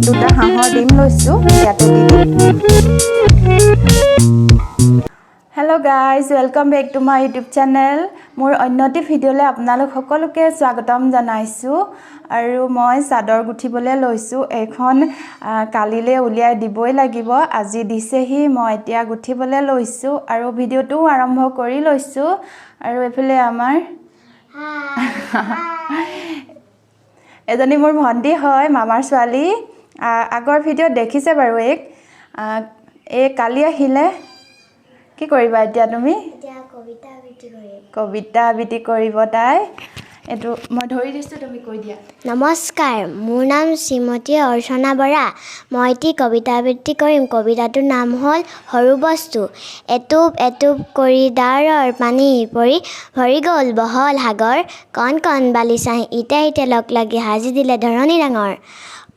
দুটা হাঁহৰ ডিম লৈছোঁ ইয়াতে দি দিম hello' guys welcome back to my YouTube channel মোৰ অন্যটি ভিডিঅ'লৈ আপোনালোক সকলোকে স্বাগতম জনাইছোঁ আৰু মই চাদৰ গুঠিবলৈ লৈছোঁ এখন কালিলৈ উলিয়াই দিবই লাগিব আজি দিছেহি মই এতিয়া গুঠিবলৈ লৈছোঁ আৰু ভিডিঅ'টো আৰম্ভ কৰি লৈছোঁ আৰু এফালে আমাৰ এজনী মোৰ ভণ্টি হয় মামাৰ ছোৱালী আগৰ ভিডিঅ'ত দেখিছে বাৰু এই কালি আহিলে কি কৰিবা এতিয়া তুমি এতিয়া কবিতা আবৃত্তি কৰিম কবিতা আবৃত্তি কৰিব তাই এটো মই ধৰি দিছো তুমি কৈ দিয়া নমস্কাৰ মোৰ নাম শ্ৰীমতী অৰ্চনা বৰা মই এটি কবিতা আবৃত্তি কৰিম কবিতাটোৰ নাম হ'ল সৰু বস্তু এটুপ এটুপ কৰি ডাৰৰ পানী পৰি ভৰি গ'ল বহল সাগৰ কণ কণ বালি চাহি ইতে ইতে লগ লাগি সাজি দিলে ধৰণী ডাঙৰ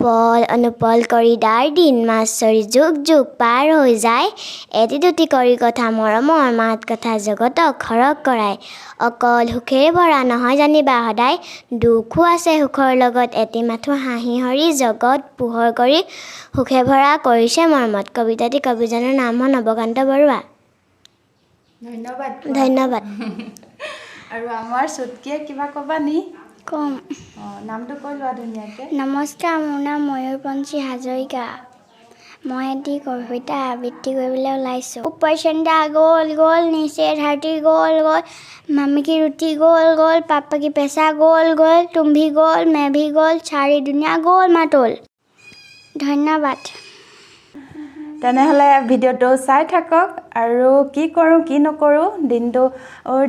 পল অনুপল কৰি ডাৰ দিন মাছ চৰি যুগ যুগ পাৰ হৈ যায় এটি দুটি কৰি কথা মৰমৰ মাত কথা জগতক খৰক কৰাই অকল সুখেৰে ভৰা নহয় জানিবা সদায় দুখো আছে সুখৰ লগত এটি মাথো হাঁহি হৰি জগত পোহৰ কৰি সুখে ভৰা কৰিছে মৰমত কবিতাটি কবিজনৰ নাম হ'ল নৱকান্ত বৰুৱা ধন্যবাদ আৰু আমাৰ চুটকিয়ে কিবা ক'বা নি কম নামটো কৈ লোৱা ধুনীয়াকৈ নমস্কাৰ মোৰ নাম ময়ূৰপঞ্চী হাজৰিকা মই এটি কবিতা আবৃত্তি কৰিবলৈ ওলাইছোঁ ऊपर चंदा गोल गोल नीचे धरती गोल गोल मम्मी की रोटी गोल गोल पापा की पैसा गोल गोल तुम भी गोल मैं भी गोल सारी दुनिया गोल माटोल धन्यवाद তেনেহ'লে ভিডিঅ'টো চাই থাকক আৰু কি কৰোঁ কি নকৰোঁ দিনটো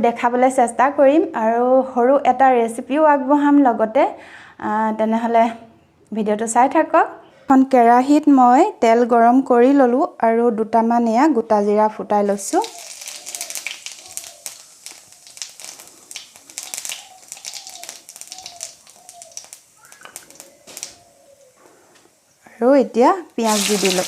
দেখাবলৈ চেষ্টা কৰিম আৰু সৰু এটা ৰেচিপিও আগবঢ়াম লগতে তেনেহ'লে ভিডিঅ'টো চাই থাকক এখন কেৰাহীত মই তেল গৰম কৰি ল'লোঁ আৰু দুটামান এয়া গোটা জিৰা ফুটাই লৈছোঁ আৰু এতিয়া পিঁয়াজ দি দিলোঁ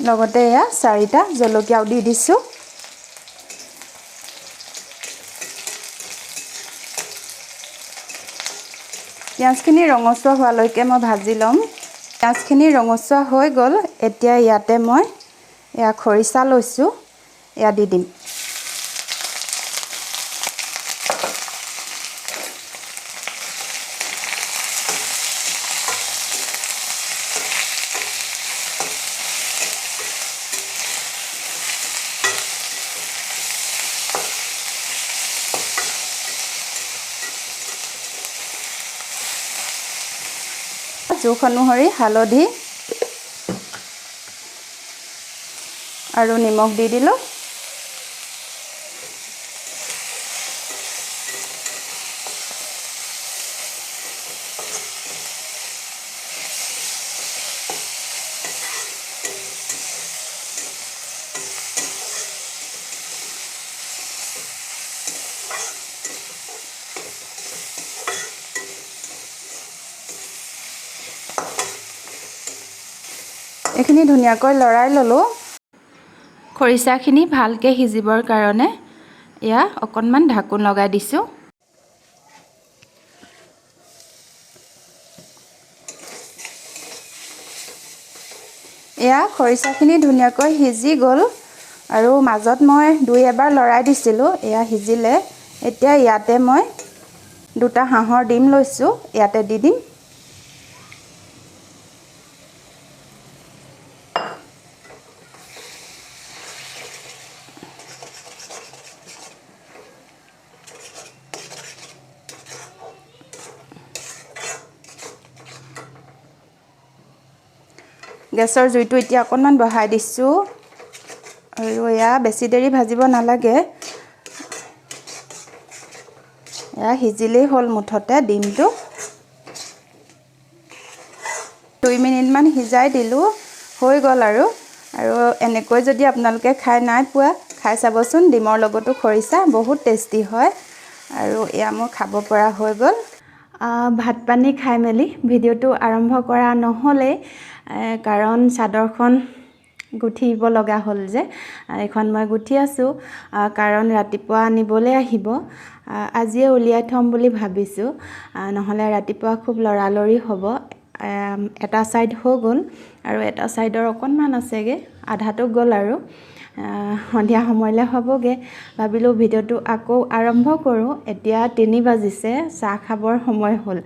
লগতে এয়া 4টা জলকীয়াও দি দিছোঁ পিঁয়াজখিনি ৰঙচুৱা হোৱালৈকে মই ভাজি ল'ম পিঁয়াজখিনি ৰঙচুৱা হৈ গ'ল এতিয়া ইয়াতে মই এয়া খৰিচা লৈছোঁ এয়া দি দিম জোখ অনুসৰি হালধি আৰু নিমখ দি দিলোঁ এইখিনি ধুনীয়াকৈ লৰাই ল'লোঁ খৰিচাখিনি ভালকৈ সিজিবৰ কাৰণে এয়া অকণমান ঢাকোন লগাই দিছোঁ এয়া খৰিচাখিনি ধুনীয়াকৈ সিজি গ'ল আৰু মাজত মই এবাৰ লৰাই দিছিলোঁ এয়া সিজিলে এতিয়া ইয়াতে মই দুটা হাঁহৰ ডিম লৈছোঁ ইয়াতে দি দিম গেছৰ জুইটো এতিয়া অকণমান বঢ়াই দিছোঁ আৰু এয়া বেছি দেৰি ভাজিব নালাগে এয়া সিজিলেই হ'ল মুঠতে ডিমটো 2 মিনিটমান সিজাই দিলোঁ হৈ গ'ল আৰু এনেকৈ যদি আপোনালোকে খাই নাই পোৱা খাই চাবচোন ডিমৰ লগতো খৰিচা বহুত টেষ্টি হয় আৰু এয়া মোৰ খাব পৰা হৈ গ'ল ভাত পানী খাই মেলি ভিডিঅ'টো আৰম্ভ কৰা নহ'লে কাৰণ চাদৰখন গুঠিব লগা হ'ল যে এখন মই গুঠি আছোঁ কাৰণ ৰাতিপুৱা আনিবলৈ আহিব আজিয়ে উলিয়াই থ'ম বুলি ভাবিছোঁ নহ'লে ৰাতিপুৱা খুব লৰালৰি হ'ব এটা ছাইড হৈ গ'ল আৰু এটা ছাইডৰ অকণমান আছেগৈ আধাটো গ'ল আৰু সন্ধিয়া সময়লৈ হ'বগৈ ভাবিলোঁ ভিডিঅ'টো আকৌ আৰম্ভ কৰোঁ এতিয়া 3 বাজিছে চাহ খাবৰ সময় হ'ল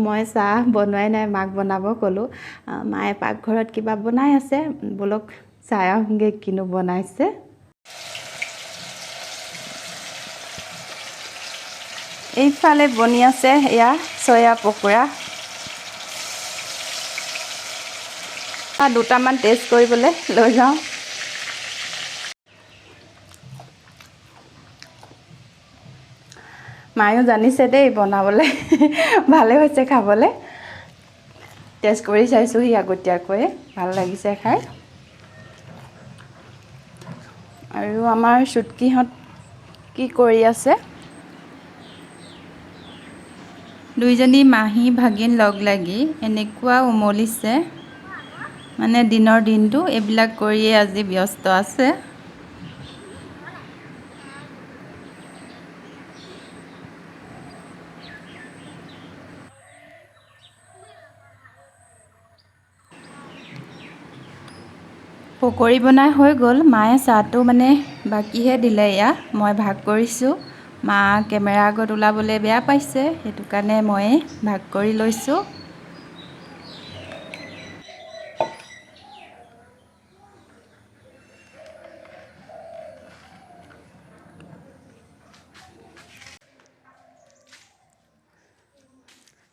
মই চাহ বনোৱাই নাই মাক বনাব ক'লোঁ মায়ে পাকঘৰত কিবা বনাই আছে বোলক চাই আহোঁগৈ কিনো বনাইছে এইফালে বনি আছে এয়া চয়া পকোৰা দুটামান টেষ্ট কৰিবলৈ লৈ যাওঁ মায়েও জানিছে দেই বনাবলৈ ভালে হৈছে খাবলৈ টেষ্ট কৰি চাইছোঁ সি আগতীয়াকৈ ভাল লাগিছে খাই আৰু আমাৰ চুটকিহঁত কি কৰি আছে দুইজনী মাহী ভাগিন লগ লাগি এনেকুৱা উমলিছে মানে দিনৰ দিনটো এইবিলাক কৰিয়ে আজি ব্যস্ত আছে পকৰি বনাই হৈ গ'ল মায়ে চাহটো মানে বাকীহে দিলে এয়া মই ভাগ কৰিছোঁ মা কেমেৰা আগত ওলাবলৈ বেয়া পাইছে সেইটো কাৰণে মই ভাগ কৰি লৈছোঁ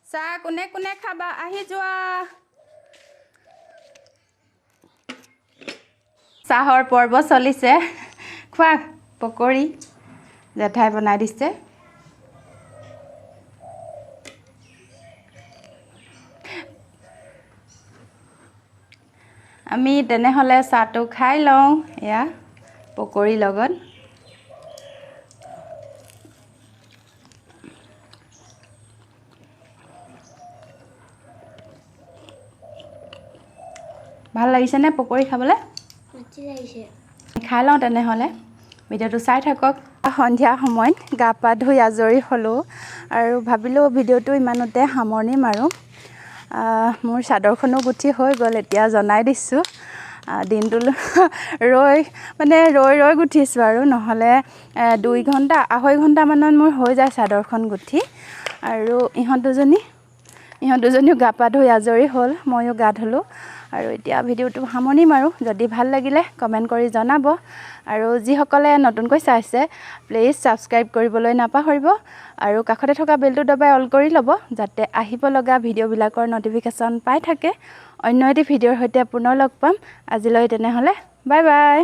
চাহ কোনে কোনে খাবা আহি যোৱা চাহৰ পৰ্ব চলিছে খোৱা পকৰি জেঠাই বনাই দিছে আমি তেনেহ'লে চাহটো খাই লওঁ এয়া পকৰিৰ লগত ভাল লাগিছেনে পকৰি খাবলৈ খাই লওঁ তেনেহ'লে ভিডিঅ'টো চাই থাকক সন্ধিয়া সময়ত গা পা ধুই আজৰি হ'লোঁ আৰু ভাবিলোঁ ভিডিঅ'টো ইমানতে সামৰণি মাৰোঁ মোৰ চাদৰখনো গুঠি হৈ গ'ল এতিয়া জনাই দিছোঁ দিনটো ৰৈ গুঠিছোঁ আৰু নহ'লে 2 ঘণ্টা 2.5 ঘণ্টামানত মোৰ হৈ যায় চাদৰখন গুঠি আৰু ইহঁত দুজনীও গা পা ধুই আজৰি হ'ল ময়ো গা ধুলোঁ আৰু এতিয়া ভিডিঅ'টো সামৰণি মাৰোঁ যদি ভাল লাগিলে কমেণ্ট কৰি জনাব আৰু যিসকলে নতুনকৈ চাইছে প্লিজ ছাবস্ক্ৰাইব কৰিবলৈ নাপাহৰিব আৰু কাষতে থকা বেলটো দবাই অল কৰি ল'ব যাতে আহিব লগা ভিডিঅ'বিলাকৰ ন'টিফিকেশ্যন পাই থাকে অন্য এটি ভিডিঅ'ৰ সৈতে পুনৰ লগ পাম আজিলৈ তেনেহ'লে বাই বাই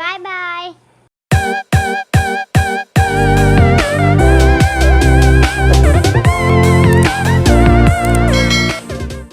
বাই বাই